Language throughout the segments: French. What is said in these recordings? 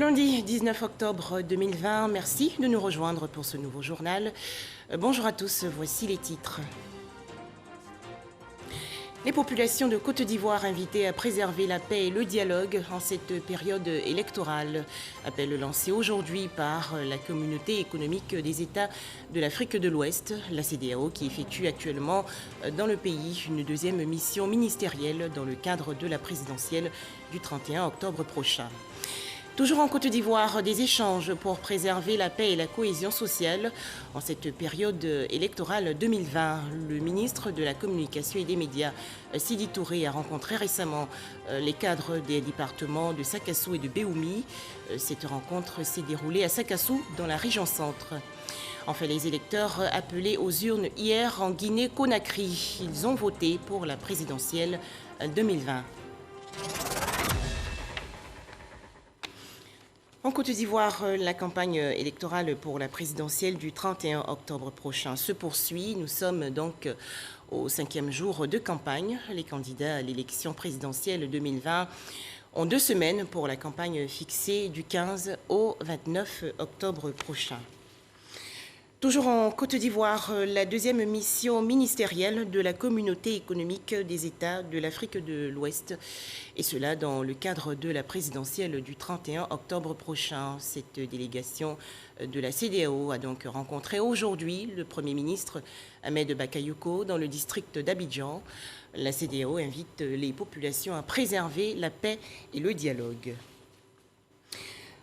Lundi 19 octobre 2020, merci de nous rejoindre pour ce nouveau journal. Bonjour à tous, voici les titres. Les populations de Côte d'Ivoire invitées à préserver la paix et le dialogue en cette période électorale. Appel lancé aujourd'hui par la communauté économique des États de l'Afrique de l'Ouest, la CEDEAO, qui effectue actuellement dans le pays une deuxième mission ministérielle dans le cadre de la présidentielle du 31 octobre prochain. Toujours en Côte d'Ivoire, des échanges pour préserver la paix et la cohésion sociale. En cette période électorale 2020, le ministre de la Communication et des Médias, Sidi Touré, a rencontré récemment les cadres des départements de Sakassou et de Béoumi. Cette rencontre s'est déroulée à Sakassou, dans la région centre. Enfin, les électeurs appelés aux urnes hier en Guinée-Conakry, ils ont voté pour la présidentielle 2020. En Côte d'Ivoire, la campagne électorale pour la présidentielle du 31 octobre prochain se poursuit. Nous sommes donc au 5e jour de campagne. Les candidats à l'élection présidentielle 2020 ont 2 semaines pour la campagne fixée du 15 au 29 octobre prochain. Toujours en Côte d'Ivoire, la deuxième mission ministérielle de la communauté économique des États de l'Afrique de l'Ouest, et cela dans le cadre de la présidentielle du 31 octobre prochain. Cette délégation de la CEDEAO a donc rencontré aujourd'hui le Premier ministre Ahmed Bakayoko dans le district d'Abidjan. La CEDEAO invite les populations à préserver la paix et le dialogue.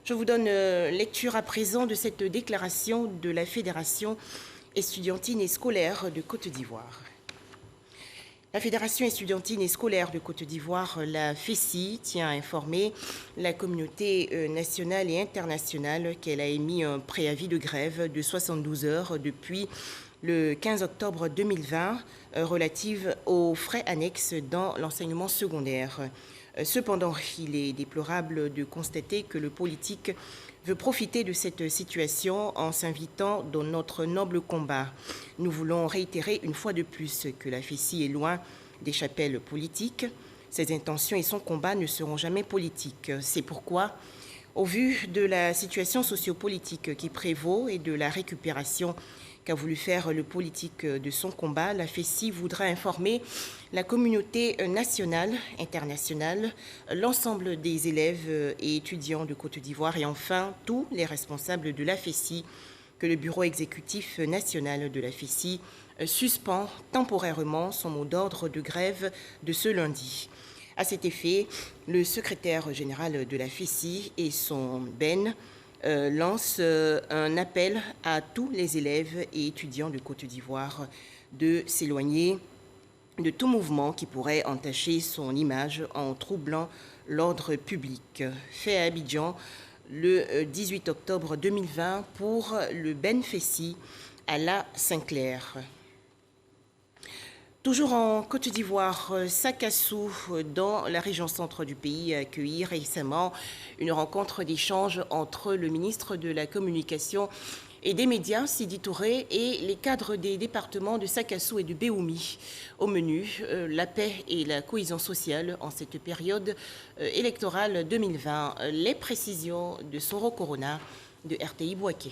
Je vous donne lecture à présent de cette déclaration de la Fédération estudiantine et scolaire de Côte d'Ivoire. La Fédération estudiantine et scolaire de Côte d'Ivoire, la FESI, tient à informer la communauté nationale et internationale qu'elle a émis un préavis de grève de 72 heures depuis le 15 octobre 2020 relative aux frais annexes dans l'enseignement secondaire. Cependant, il est déplorable de constater que le politique veut profiter de cette situation en s'invitant dans notre noble combat. Nous voulons réitérer une fois de plus que la FESI est loin des chapelles politiques. Ses intentions et son combat ne seront jamais politiques. C'est pourquoi, au vu de la situation sociopolitique qui prévaut et de la récupération qu'a voulu faire le politique de son combat, la FESI voudra informer la communauté nationale, internationale, l'ensemble des élèves et étudiants de Côte d'Ivoire et enfin tous les responsables de la FESI que le bureau exécutif national de la FESI suspend temporairement son mot d'ordre de grève de ce lundi. À cet effet, le secrétaire général de la FESI et son BEN lance un appel à tous les élèves et étudiants de Côte d'Ivoire de s'éloigner de tout mouvement qui pourrait entacher son image en troublant l'ordre public. Fait à Abidjan le 18 octobre 2020 pour le BEN FESI à la Saint-Clair. Toujours en Côte d'Ivoire, Sakassou, dans la région centre du pays, a accueilli récemment une rencontre d'échange entre le ministre de la Communication et des Médias, Sidi Touré, et les cadres des départements de Sakassou et de Béoumi. Au menu, la paix et la cohésion sociale en cette période électorale 2020. Les précisions de Soro Corona de RTI Bouaké.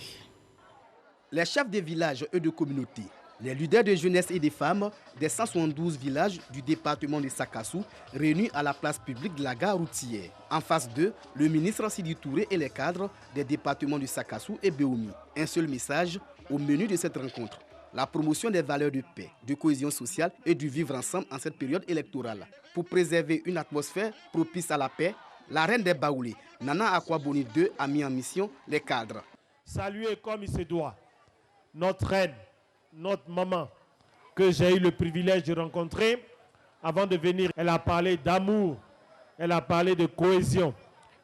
Les chefs des villages et de communautés, les leaders de jeunesse et des femmes des 172 villages du département de Sakassou réunis à la place publique de la gare routière. En face d'eux, le ministre Sidi Touré et les cadres des départements de Sakassou et Béoumi. Un seul message au menu de cette rencontre: la promotion des valeurs de paix, de cohésion sociale et du vivre ensemble en cette période électorale. Pour préserver une atmosphère propice à la paix, la reine des Baoulés, Nana Akouaboni II, a mis en mission les cadres. Saluer comme il se doit notre reine, notre maman, que j'ai eu le privilège de rencontrer. Avant de venir, elle a parlé d'amour, elle a parlé de cohésion,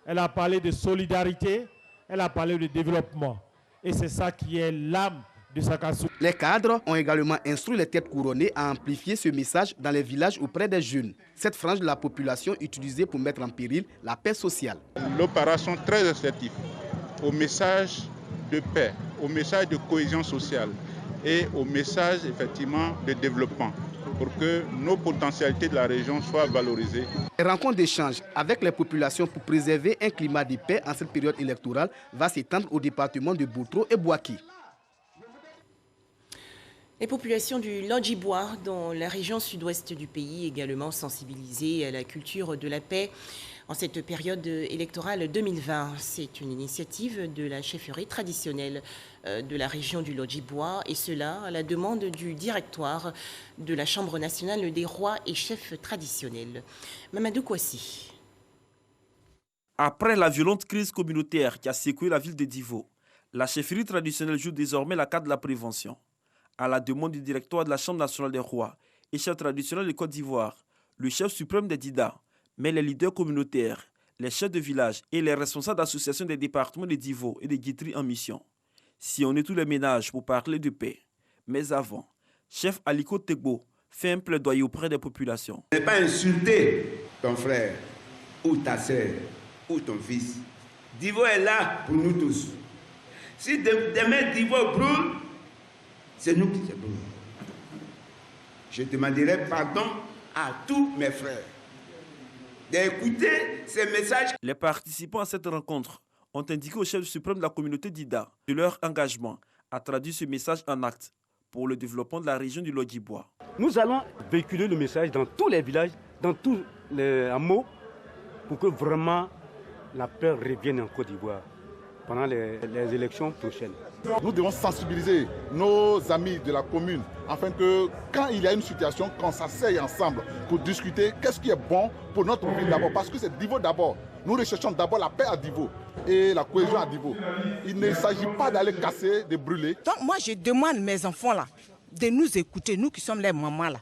elle a parlé de solidarité, elle a parlé de développement. Et c'est ça qui est l'âme de Sakassou. Les cadres ont également instruit les têtes couronnées à amplifier ce message dans les villages auprès des jeunes. Cette frange de la population utilisée pour mettre en péril la paix sociale. L'opération très assertive au message de paix, au message de cohésion sociale et au message effectivement de développement. pour que nos potentialités de la région soient valorisées. Les rencontres d'échange avec les populations pour préserver un climat de paix en cette période électorale va s'étendre au département de Boutro et Bouaki. Les populations du Lodjibois, dans la région sud-ouest du pays, également sensibilisées à la culture de la paix en cette période électorale 2020. C'est une initiative de la chefferie traditionnelle de la région du Lodjibois, et cela à la demande du directoire de la Chambre nationale des rois et chefs traditionnels. Mamadou Kouassi. Après la violente crise communautaire qui a secoué la ville de Divo, la chefferie traditionnelle joue désormais la carte de la prévention. À la demande du directoire de la Chambre nationale des rois et chef traditionnel de Côte d'Ivoire, le chef suprême des Dida met les leaders communautaires, les chefs de village et les responsables d'associations des départements de Divo et de Guitry en mission. Si on est tous les ménages pour parler de paix. Mais avant, chef Aliko Tegbo fait un plaidoyer auprès des populations. Ne pas insulter ton frère ou ta sœur ou ton fils. Divo est là pour nous tous. Si demain Divo brûle, c'est nous qui se brûlons. Je demanderai pardon à tous mes frères d'écouter ces messages. Les participants à cette rencontre ont indiqué au chef suprême de la communauté d'Ida que leur engagement a traduit ce message en actes pour le développement de la région du Lodjibois. Nous allons véhiculer le message dans tous les villages, dans tous les hameaux, pour que vraiment la paix revienne en Côte d'Ivoire pendant les élections prochaines. Nous devons sensibiliser nos amis de la commune afin que quand il y a une situation, qu'on s'asseye ensemble pour discuter qu'est-ce qui est bon pour notre ville d'abord. Parce que c'est Divo d'abord. Nous recherchons d'abord la paix à Divo et la cohésion à Divo. Il ne s'agit pas d'aller casser, de brûler. Donc moi je demande mes enfants là de nous écouter, nous qui sommes les mamans là.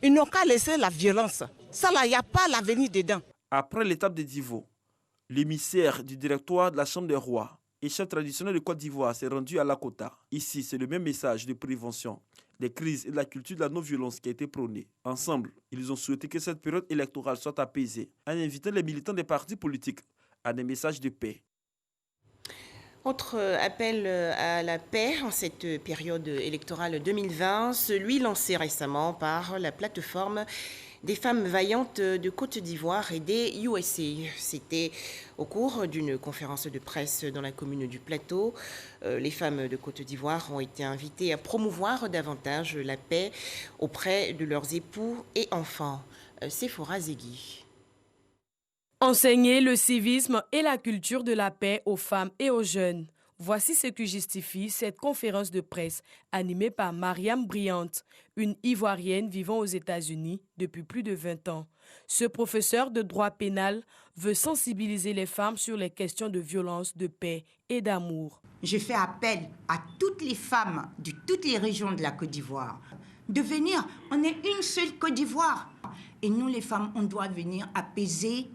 Ils n'ont qu'à laisser la violence. Ça là, il n'y a pas l'avenir dedans. Après l'étape de Divo, l'émissaire du directoire de la Chambre des rois et chef traditionnel de Côte d'Ivoire s'est rendu à Lakota. Ici, c'est le même message de prévention des crises et de la culture de la non-violence qui a été prôné. Ensemble, ils ont souhaité que cette période électorale soit apaisée en invitant les militants des partis politiques à des messages de paix. Autre appel à la paix en cette période électorale 2020, celui lancé récemment par la plateforme des femmes vaillantes de Côte d'Ivoire et des USA. C'était au cours d'une conférence de presse dans la commune du Plateau. Les femmes de Côte d'Ivoire ont été invitées à promouvoir davantage la paix auprès de leurs époux et enfants. Sephora Zegui. Enseigner le civisme et la culture de la paix aux femmes et aux jeunes. Voici ce qui justifie cette conférence de presse animée par Mariam Bryant, une Ivoirienne vivant aux États-Unis depuis plus de 20 ans. Ce professeur de droit pénal veut sensibiliser les femmes sur les questions de violence, de paix et d'amour. Je fais appel à toutes les femmes de toutes les régions de la Côte d'Ivoire de venir. On est une seule Côte d'Ivoire. Et nous, les femmes, on doit venir apaiser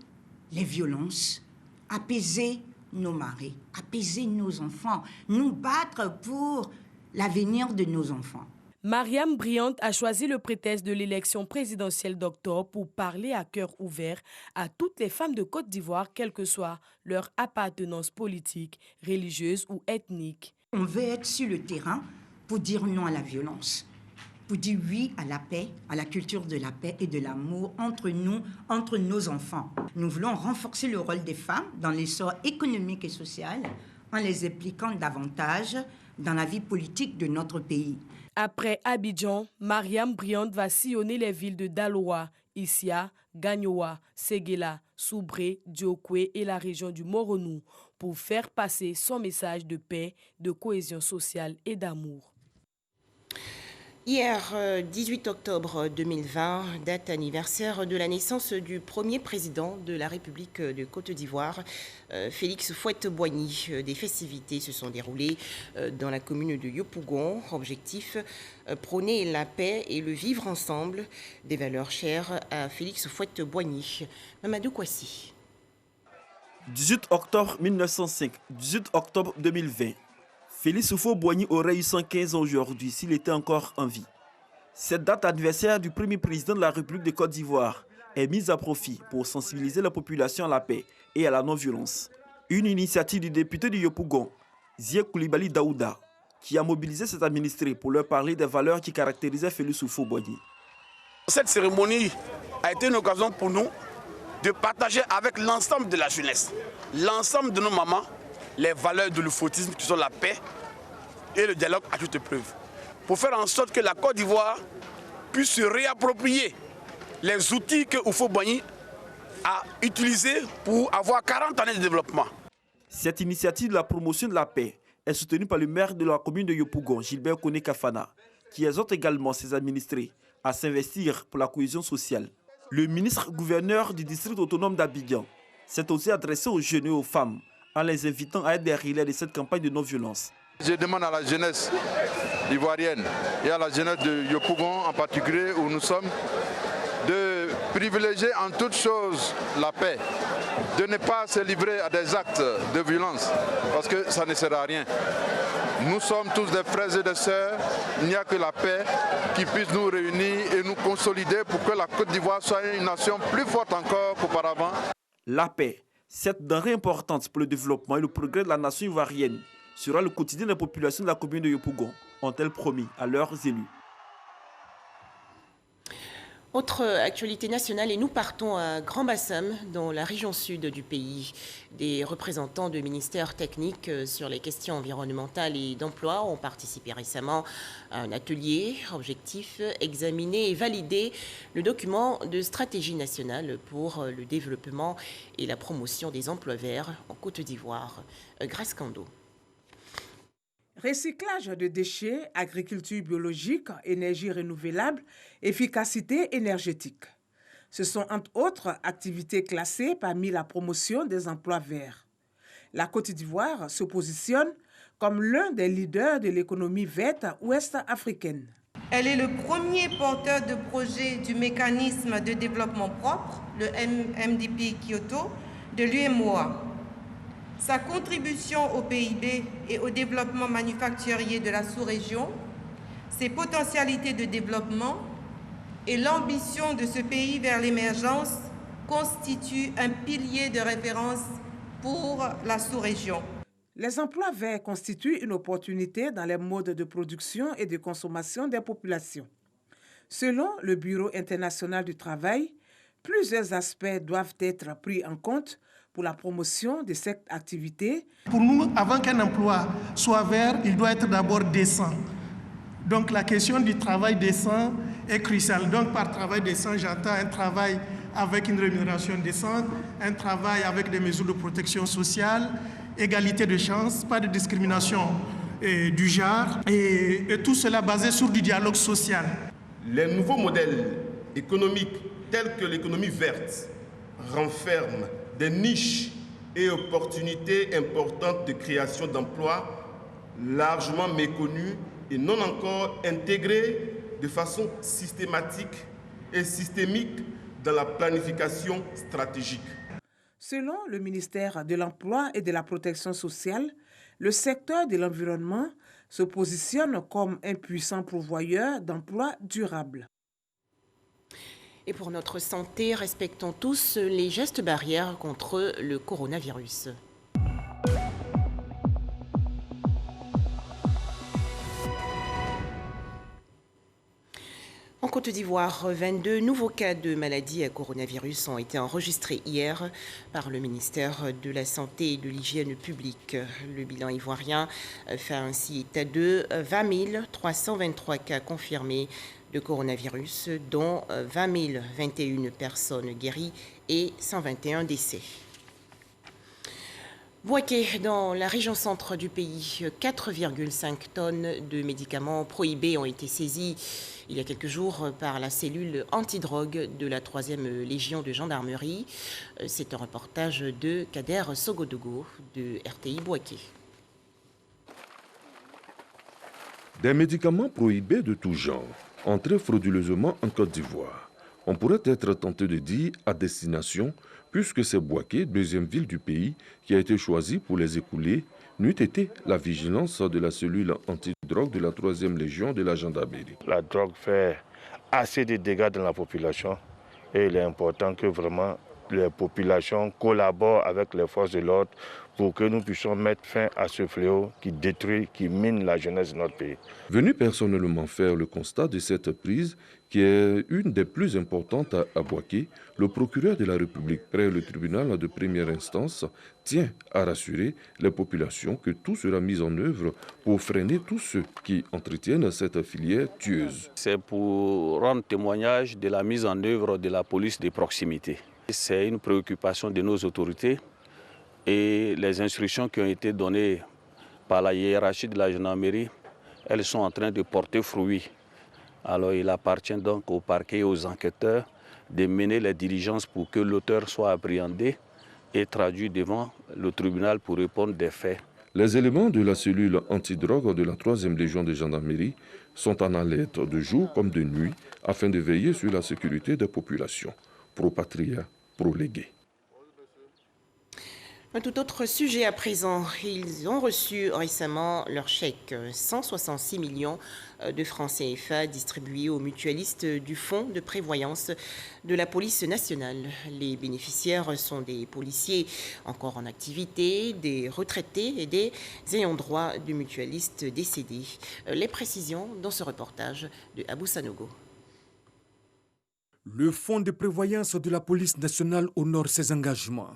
les violences, apaiser nos maris, apaiser nos enfants, nous battre pour l'avenir de nos enfants. Mariam Bryant a choisi le prétexte de l'élection présidentielle d'octobre pour parler à cœur ouvert à toutes les femmes de Côte d'Ivoire, quelle que soit leur appartenance politique, religieuse ou ethnique. On veut être sur le terrain pour dire non à la violence, pour dire oui à la paix, à la culture de la paix et de l'amour entre nous, entre nos enfants. Nous voulons renforcer le rôle des femmes dans l'essor économique et social en les impliquant davantage dans la vie politique de notre pays. Après Abidjan, Mariam Bryant va sillonner les villes de Daloa, Issia, Gagnoa, Séguéla, Soubré, Diokwe et la région du Moronou pour faire passer son message de paix, de cohésion sociale et d'amour. Hier, 18 octobre 2020, date anniversaire de la naissance du premier président de la République de Côte d'Ivoire, Félix Houphouët-Boigny. Des festivités se sont déroulées dans la commune de Yopougon. Objectif, prôner la paix et le vivre ensemble, des valeurs chères à Félix Houphouët-Boigny. Mamadou Kouassi. 18 octobre 1905, 18 octobre 2020. Félix Houphouët-Boigny aurait eu 115 ans aujourd'hui s'il était encore en vie. Cette date anniversaire du premier président de la République de Côte d'Ivoire est mise à profit pour sensibiliser la population à la paix et à la non-violence. Une initiative du député de Yopougon, Ziek Koulibaly Daouda, qui a mobilisé ses administrés pour leur parler des valeurs qui caractérisaient Félix Houphouët-Boigny. Cette cérémonie a été une occasion pour nous de partager avec l'ensemble de la jeunesse, l'ensemble de nos mamans, les valeurs de l'oufoutisme qui sont la paix et le dialogue à toute épreuve. Pour faire en sorte que la Côte d'Ivoire puisse se réapproprier les outils que Houphouët-Boigny a utilisés pour avoir 40 années de développement. Cette initiative de la promotion de la paix est soutenue par le maire de la commune de Yopougon, Gilbert Koné Kafana, qui exhorte également ses administrés à s'investir pour la cohésion sociale. Le ministre-gouverneur du district autonome d'Abidjan s'est aussi adressé aux jeunes et aux femmes en les invitant à être des relais de cette campagne de non-violence. Je demande à la jeunesse ivoirienne et à la jeunesse de Yopougon en particulier où nous sommes de privilégier en toute chose la paix, de ne pas se livrer à des actes de violence parce que ça ne sert à rien. Nous sommes tous des frères et des sœurs, il n'y a que la paix qui puisse nous réunir et nous consolider pour que la Côte d'Ivoire soit une nation plus forte encore qu'auparavant. La paix, cette denrée importante pour le développement et le progrès de la nation ivoirienne, sera le quotidien des populations de la commune de Yopougon, ont-elles promis à leurs élus. Autre actualité nationale, et nous partons à Grand Bassam, dans la région sud du pays. Des représentants de ministères techniques sur les questions environnementales et d'emploi ont participé récemment à un atelier. Objectif, examiner et valider le document de stratégie nationale pour le développement et la promotion des emplois verts en Côte d'Ivoire. Grace Kando. Recyclage de déchets, agriculture biologique, énergie renouvelable, efficacité énergétique. Ce sont entre autres activités classées parmi la promotion des emplois verts. La Côte d'Ivoire se positionne comme l'un des leaders de l'économie verte ouest-africaine. Elle est le premier porteur de projet du mécanisme de développement propre, le MDP Kyoto, de l'UEMOA. Sa contribution au PIB et au développement manufacturier de la sous-région, ses potentialités de développement et l'ambition de ce pays vers l'émergence constituent un pilier de référence pour la sous-région. Les emplois verts constituent une opportunité dans les modes de production et de consommation des populations. Selon le Bureau international du travail, plusieurs aspects doivent être pris en compte pour la promotion de cette activité. Pour nous, avant qu'un emploi soit vert, il doit être d'abord décent. Donc la question du travail décent est cruciale. Donc par travail décent, j'entends un travail avec une rémunération décente, un travail avec des mesures de protection sociale, égalité de chances, pas de discrimination du genre, et tout cela basé sur du dialogue social. Les nouveaux modèles économiques tels que l'économie verte renferment des niches et opportunités importantes de création d'emplois largement méconnues et non encore intégrées de façon systématique et systémique dans la planification stratégique. Selon le ministère de l'Emploi et de la Protection sociale, le secteur de l'environnement se positionne comme un puissant pourvoyeur d'emplois durables. Et pour notre santé, respectons tous les gestes barrières contre le coronavirus. En Côte d'Ivoire, 22 nouveaux cas de maladie à coronavirus ont été enregistrés hier par le ministère de la Santé et de l'Hygiène publique. Le bilan ivoirien fait ainsi état de 20 323 cas confirmés de coronavirus, dont 20 021 personnes guéries et 121 décès. Bouaké, dans la région centre du pays, 4,5 tonnes de médicaments prohibés ont été saisis il y a quelques jours par la cellule antidrogue de la 3e Légion de gendarmerie. C'est un reportage de Kader Sogodogo de RTI Bouaké. Des médicaments prohibés de tout genre, entrés frauduleusement en Côte d'Ivoire. On pourrait être tenté de dire à destination, puisque c'est Bouaké, deuxième ville du pays, qui a été choisie pour les écouler, n'eût été la vigilance de la cellule antidrogue de la 3e Légion de la gendarmerie. La drogue fait assez de dégâts dans la population et il est important que vraiment les populations collaborent avec les forces de l'ordre pour que nous puissions mettre fin à ce fléau qui détruit, qui mine la jeunesse de notre pays. Venu personnellement faire le constat de cette prise, qui est une des plus importantes à Bouaké, le procureur de la République près le tribunal de première instance tient à rassurer les populations que tout sera mis en œuvre pour freiner tous ceux qui entretiennent cette filière tueuse. C'est pour rendre témoignage de la mise en œuvre de la police de proximité. C'est une préoccupation de nos autorités et les instructions qui ont été données par la hiérarchie de la gendarmerie, elles sont en train de porter fruit. Alors il appartient donc au parquet et aux enquêteurs de mener les diligences pour que l'auteur soit appréhendé et traduit devant le tribunal pour répondre des faits. Les éléments de la cellule antidrogue de la 3e Légion de gendarmerie sont en alerte de jour comme de nuit afin de veiller sur la sécurité des populations. Pro Patria, pro Légué. Un tout autre sujet à présent. Ils ont reçu récemment leur chèque, 166 millions de francs CFA distribués aux mutualistes du Fonds de prévoyance de la police nationale. Les bénéficiaires sont des policiers encore en activité, des retraités et des ayants droit de mutualistes décédés. Les précisions dans ce reportage de Abou Sanogo. Le Fonds de prévoyance de la police nationale honore ses engagements.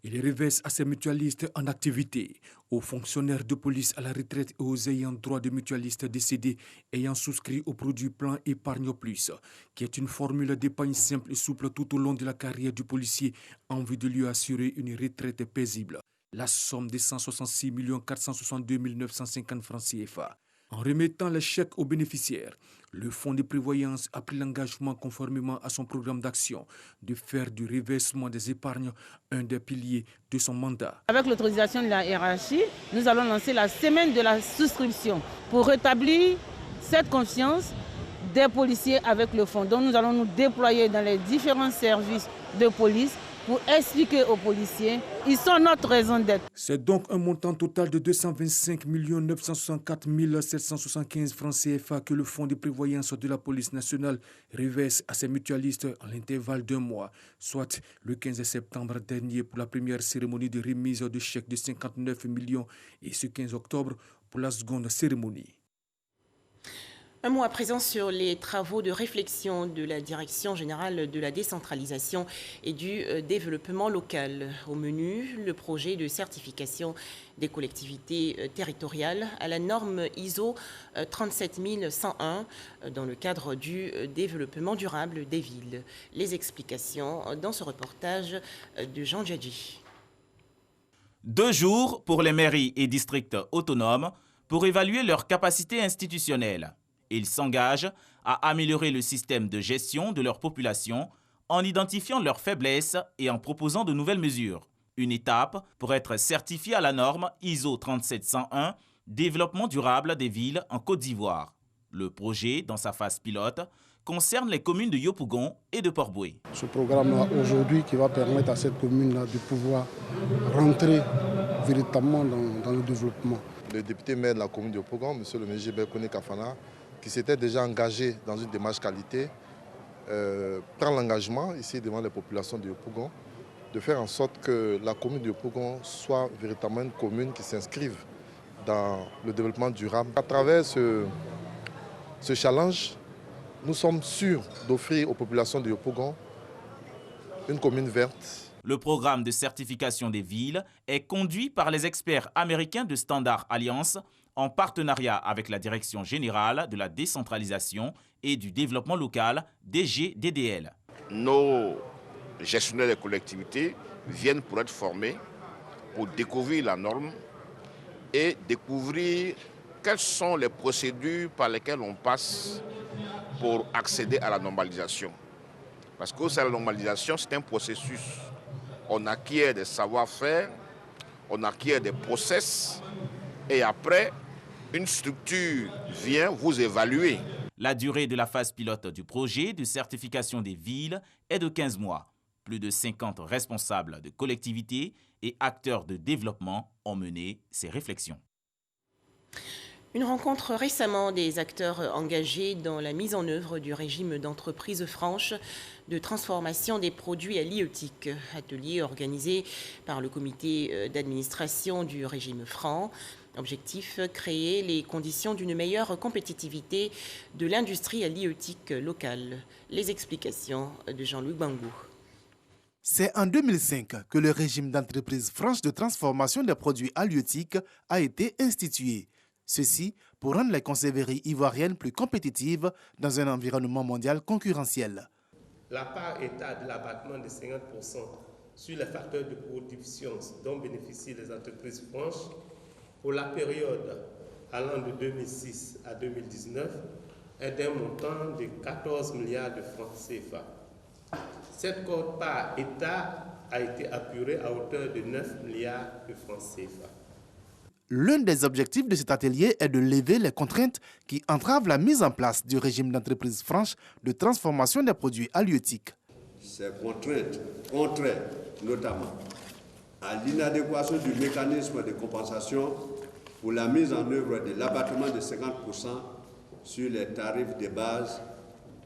Il reverse à ses mutualistes en activité, aux fonctionnaires de police à la retraite et aux ayants droit de mutualistes décédés ayant souscrit au produit Plan Épargne Plus, qui est une formule d'épargne simple et souple tout au long de la carrière du policier en vue de lui assurer une retraite paisible. La somme de 166 462 950 francs CFA. En remettant les chèques aux bénéficiaires, le Fonds de prévoyance a pris l'engagement, conformément à son programme d'action, de faire du reversement des épargnes un des piliers de son mandat. Avec l'autorisation de la hiérarchie, nous allons lancer la semaine de la souscription pour rétablir cette confiance des policiers avec le fonds. Donc nous allons nous déployer dans les différents services de police pour expliquer aux policiers, ils sont notre raison d'être. C'est donc un montant total de 225 964 775 francs CFA que le Fonds de prévoyance de la police nationale reverse à ses mutualistes en l'intervalle d'un mois, soit le 15 septembre dernier pour la première cérémonie de remise de chèques de 59 millions et ce 15 octobre pour la seconde cérémonie. Un mot à présent sur les travaux de réflexion de la Direction générale de la décentralisation et du développement local. Au menu, le projet de certification des collectivités territoriales à la norme ISO 37101 dans le cadre du développement durable des villes. Les explications dans ce reportage de Jean Djadji. 2 jours pour les mairies et districts autonomes pour évaluer leur capacité institutionnelle. Ils s'engagent à améliorer le système de gestion de leur population en identifiant leurs faiblesses et en proposant de nouvelles mesures. Une étape pour être certifié à la norme ISO 37101, développement durable des villes en Côte d'Ivoire. Le projet, dans sa phase pilote, concerne les communes de Yopougon et de Port-Boué. Ce programme-là aujourd'hui qui va permettre à cette commune-là de pouvoir rentrer véritablement dans le développement. Le député maire de la commune de Yopougon, M. le ministre Gilbert Koné Kafana, qui s'était déjà engagé dans une démarche qualité, prend l'engagement ici devant les populations de Yopougon de faire en sorte que la commune de Yopougon soit véritablement une commune qui s'inscrive dans le développement durable. À travers ce challenge, nous sommes sûrs d'offrir aux populations de Yopougon une commune verte. Le programme de certification des villes est conduit par les experts américains de Standard Alliance en partenariat avec la Direction générale de la décentralisation et du développement local, DGDDL. Nos gestionnaires des collectivités viennent pour être formés, pour découvrir la norme et découvrir quelles sont les procédures par lesquelles on passe pour accéder à la normalisation. Parce que la normalisation, c'est un processus. On acquiert des savoir-faire, on acquiert des process, et après, une structure vient vous évaluer. La durée de la phase pilote du projet de certification des villes est de 15 mois. Plus de 50 responsables de collectivités et acteurs de développement ont mené ces réflexions. Une rencontre récemment des acteurs engagés dans la mise en œuvre du régime d'entreprise franche de transformation des produits halieutiques. Atelier organisé par le comité d'administration du régime franc. Objectif, créer les conditions d'une meilleure compétitivité de l'industrie halieutique locale. Les explications de Jean-Luc Bangou. C'est en 2005 que le régime d'entreprise franche de transformation des produits halieutiques a été institué. Ceci pour rendre les conserveries ivoiriennes plus compétitives dans un environnement mondial concurrentiel. La part État de l'abattement de 50% sur les facteurs de production dont bénéficient les entreprises franches pour la période allant de 2006 à 2019 est d'un montant de 14 milliards de francs CFA. Cette quote par État a été apurée à hauteur de 9 milliards de francs CFA. L'un des objectifs de cet atelier est de lever les contraintes qui entravent la mise en place du régime d'entreprise franche de transformation des produits halieutiques. Ces contraintes contraires notamment à l'inadéquation du mécanisme de compensation pour la mise en œuvre de l'abattement de 50% sur les tarifs de base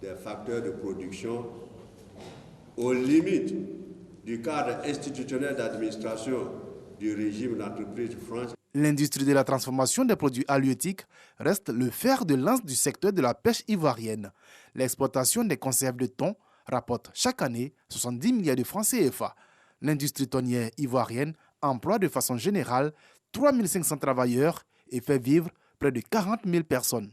des facteurs de production, aux limites du cadre institutionnel d'administration du régime d'entreprise franche. L'industrie de la transformation des produits halieutiques reste le fer de lance du secteur de la pêche ivoirienne. L'exploitation des conserves de thon rapporte chaque année 70 milliards de francs CFA. L'industrie thonière ivoirienne emploie de façon générale 3 500 travailleurs et fait vivre près de 40 000 personnes.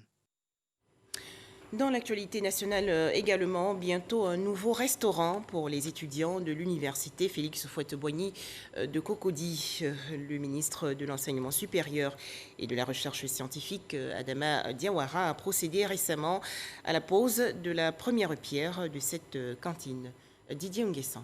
Dans l'actualité nationale également, bientôt un nouveau restaurant pour les étudiants de l'université Félix Houphouët-Boigny de Cocody. Le ministre de l'Enseignement supérieur et de la Recherche scientifique, Adama Diawara, a procédé récemment à la pose de la première pierre de cette cantine. Didier Nguessan.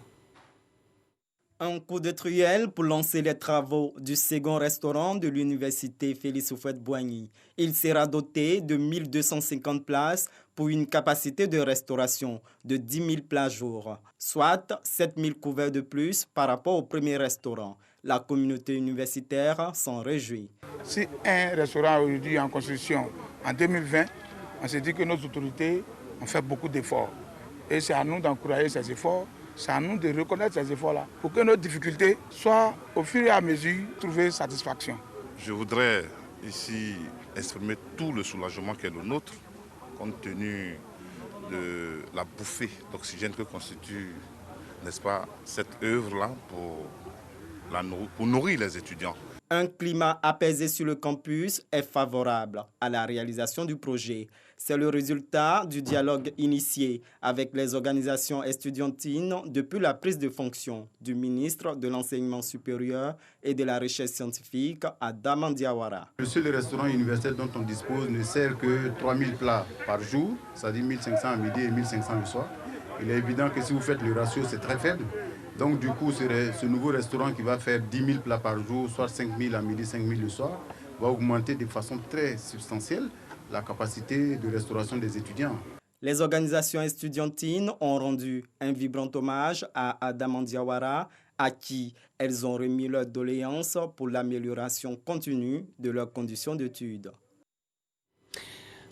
Un coup de truelle pour lancer les travaux du second restaurant de l'université Félix Houphouët-Boigny. Il sera doté de 1250 places pour une capacité de restauration de 10 000 plats jour, soit 7 000 couverts de plus par rapport au premier restaurant. La communauté universitaire s'en réjouit. Si un restaurant aujourd'hui en construction en 2020, on s'est dit que nos autorités ont fait beaucoup d'efforts. Et c'est à nous d'encourager ces efforts. C'est à nous de reconnaître ces efforts-là pour que nos difficultés soient, au fur et à mesure, trouver satisfaction. Je voudrais ici exprimer tout le soulagement qui est le nôtre, compte tenu de la bouffée d'oxygène que constitue, n'est-ce pas, cette œuvre-là pour nourrir les étudiants. Un climat apaisé sur le campus est favorable à la réalisation du projet. C'est le résultat du dialogue initié avec les organisations estudiantines depuis la prise de fonction du ministre de l'Enseignement supérieur et de la Recherche scientifique, Adama Diawara. Le seul restaurant universitaire dont on dispose ne sert que 3000 plats par jour, c'est-à-dire 1500 à midi et 1500 le soir. Il est évident que si vous faites le ratio, c'est très faible. Donc du coup, ce nouveau restaurant qui va faire 10 000 plats par jour, soit 5 000 à midi, 5 000 le soir, va augmenter de façon très substantielle la capacité de restauration des étudiants. Les organisations estudiantines ont rendu un vibrant hommage à Adama Diawara, à qui elles ont remis leurs doléances pour l'amélioration continue de leurs conditions d'études.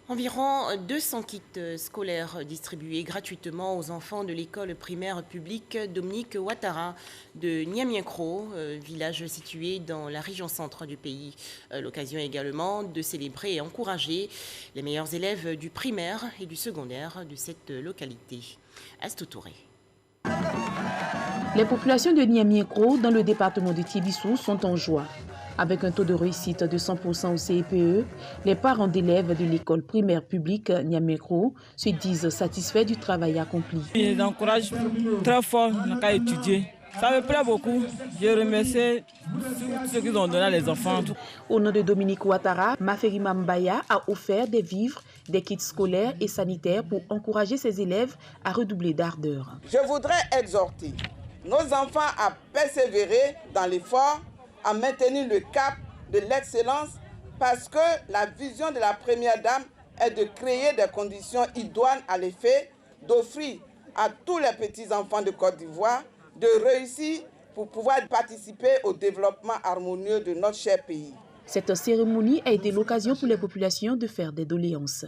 Environ 200 kits scolaires distribués gratuitement aux enfants de l'école primaire publique Dominique Ouattara de Niamiekro, village situé dans la région centre du pays. L'occasion également de célébrer et encourager les meilleurs élèves du primaire et du secondaire de cette localité. Astou Touré. Les populations de Niamiekro dans le département de Tiébissou sont en joie. Avec un taux de réussite de 100% au CEPE, les parents d'élèves de l'école primaire publique Niamiekro se disent satisfaits du travail accompli. Je les encourage très fort à étudier. Ça me plaît beaucoup. Je remercie tous ceux qui ont donné à les enfants. Au nom de Dominique Ouattara, Maferi Mambaya a offert des vivres, des kits scolaires et sanitaires pour encourager ses élèves à redoubler d'ardeur. Je voudrais exhorter nos enfants à persévérer dans l'effort, à maintenir le cap de l'excellence, parce que la vision de la Première Dame est de créer des conditions idoines à l'effet, d'offrir à tous les petits-enfants de Côte d'Ivoire de réussir pour pouvoir participer au développement harmonieux de notre cher pays. Cette cérémonie a été l'occasion pour les populations de faire des doléances.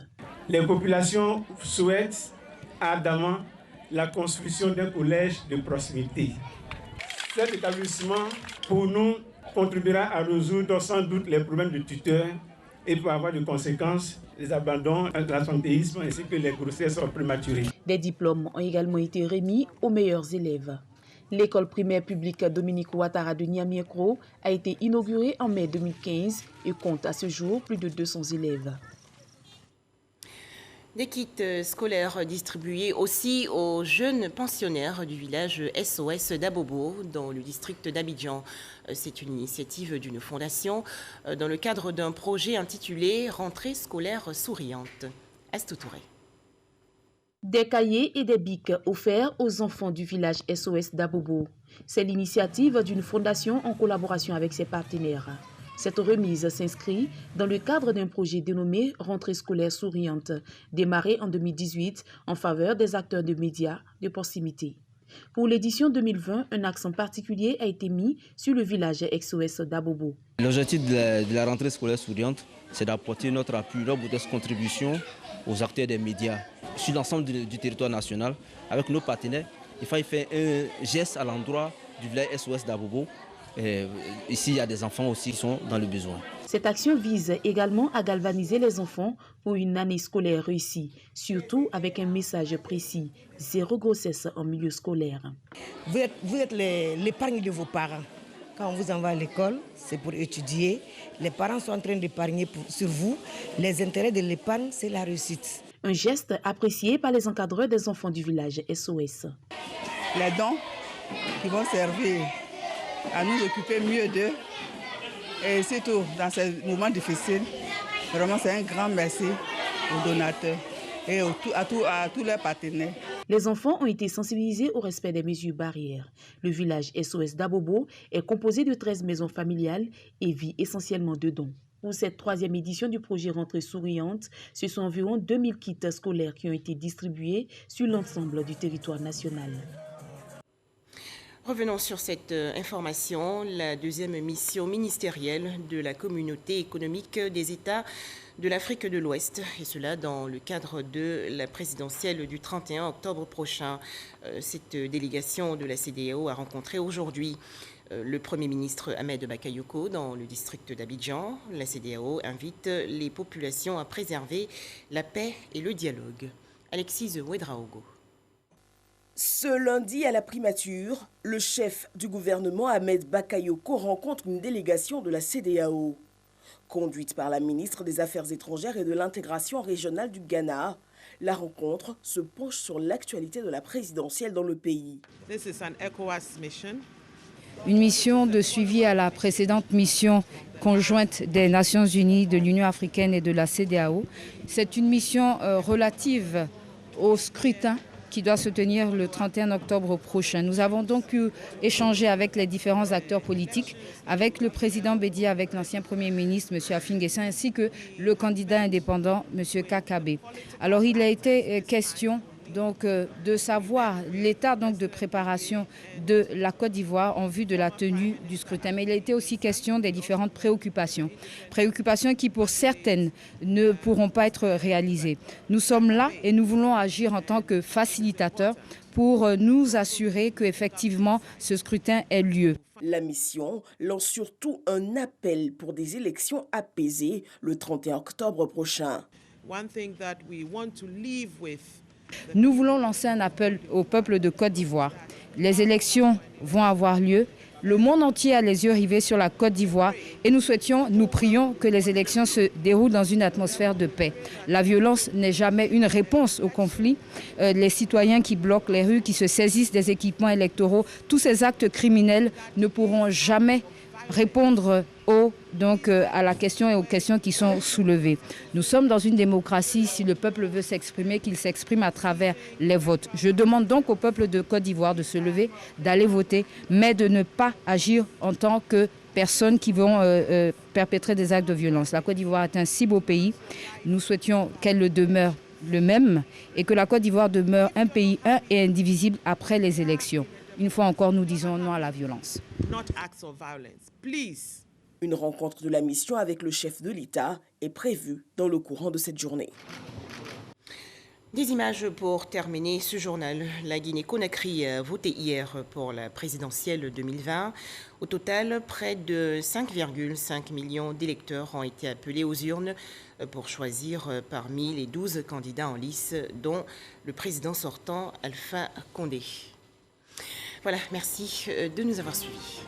Les populations souhaitent ardemment la construction d'un collège de proximité. Cet établissement, pour nous, contribuera à résoudre sans doute les problèmes de tuteurs et peut avoir de conséquences les abandons, l'absentéisme ainsi que les grossesses prématurées. Des diplômes ont également été remis aux meilleurs élèves. L'école primaire publique Dominique Ouattara de Niamey-Kro a été inaugurée en mai 2015 et compte à ce jour plus de 200 élèves. Des kits scolaires distribués aussi aux jeunes pensionnaires du village SOS d'Abobo dans le district d'Abidjan. C'est une initiative d'une fondation dans le cadre d'un projet intitulé « Rentrée scolaire souriante ». Astou Touré. Des cahiers et des bics offerts aux enfants du village SOS d'Abobo. C'est l'initiative d'une fondation en collaboration avec ses partenaires. Cette remise s'inscrit dans le cadre d'un projet dénommé « Rentrée scolaire souriante », démarré en 2018 en faveur des acteurs de médias de proximité. Pour l'édition 2020, un accent particulier a été mis sur le village SOS d'Abobo. L'objectif de la rentrée scolaire souriante, c'est d'apporter notre appui, notre modeste contribution aux acteurs des médias sur l'ensemble du territoire national. Avec nos partenaires, il faut faire un geste à l'endroit du village SOS d'Abobo. Ici, il y a des enfants aussi qui sont dans le besoin. Cette action vise également à galvaniser les enfants pour une année scolaire réussie, surtout avec un message précis, 0 grossesse en milieu scolaire. Vous êtes l'épargne de vos parents. Quand on vous envoie à l'école, c'est pour étudier. Les parents sont en train d'épargner sur vous. Les intérêts de l'épargne, c'est la réussite. Un geste apprécié par les encadreurs des enfants du village SOS. Les dons qui vont servir à nous occuper mieux d'eux. Et surtout, dans ces moments difficiles, vraiment c'est un grand merci aux donateurs et à tous leurs partenaires. Les enfants ont été sensibilisés au respect des mesures barrières. Le village SOS d'Abobo est composé de 13 maisons familiales et vit essentiellement de dons. Pour cette 3e édition du projet Rentrée souriante, ce sont environ 2000 kits scolaires qui ont été distribués sur l'ensemble du territoire national. Revenons sur cette information. La 2e mission ministérielle de la communauté économique des États de l'Afrique de l'Ouest, et cela dans le cadre de la présidentielle du 31 octobre prochain. Cette délégation de la CEDEAO a rencontré aujourd'hui le Premier ministre Ahmed Bakayoko dans le district d'Abidjan. La CEDEAO invite les populations à préserver la paix et le dialogue. Alexis Ouedraogo. Ce lundi, à la primature, le chef du gouvernement Ahmed Bakayoko rencontre une délégation de la CEDEAO. Conduite par la ministre des Affaires étrangères et de l'intégration régionale du Ghana, la rencontre se penche sur l'actualité de la présidentielle dans le pays. Une mission de suivi à la précédente mission conjointe des Nations Unies, de l'Union africaine et de la CEDEAO. C'est une mission relative au scrutin qui doit se tenir le 31 octobre prochain. Nous avons donc pu échanger avec les différents acteurs politiques, avec le président Bédié, avec l'ancien Premier ministre, M. Afin-Guessin, ainsi que le candidat indépendant, M. Kakabe. Alors il a été question donc de savoir l'état donc de préparation de la Côte d'Ivoire en vue de la tenue du scrutin. Mais il a été aussi question des différentes préoccupations qui pour certaines ne pourront pas être réalisées. Nous sommes là et nous voulons agir en tant que facilitateurs pour nous assurer qu'effectivement ce scrutin ait lieu. La mission lance surtout un appel pour des élections apaisées le 31 octobre prochain. Nous voulons lancer un appel au peuple de Côte d'Ivoire. Les élections vont avoir lieu. Le monde entier a les yeux rivés sur la Côte d'Ivoire et nous prions que les élections se déroulent dans une atmosphère de paix. La violence n'est jamais une réponse au conflit. Les citoyens qui bloquent les rues, qui se saisissent des équipements électoraux, tous ces actes criminels ne pourront jamais répondre à la question et aux questions qui sont soulevées. Nous sommes dans une démocratie. Si le peuple veut s'exprimer, qu'il s'exprime à travers les votes. Je demande donc au peuple de Côte d'Ivoire de se lever, d'aller voter, mais de ne pas agir en tant que personnes qui vont perpétrer des actes de violence. La Côte d'Ivoire est un si beau pays. Nous souhaitions qu'elle le demeure le même et que la Côte d'Ivoire demeure un pays un et indivisible après les élections. Une fois encore, nous disons non à la violence. Une rencontre de la mission avec le chef de l'État est prévue dans le courant de cette journée. Des images pour terminer ce journal. La Guinée-Conakry a voté hier pour la présidentielle 2020. Au total, près de 5,5 millions d'électeurs ont été appelés aux urnes pour choisir parmi les 12 candidats en lice, dont le président sortant Alpha Condé. Voilà, merci de nous avoir suivis.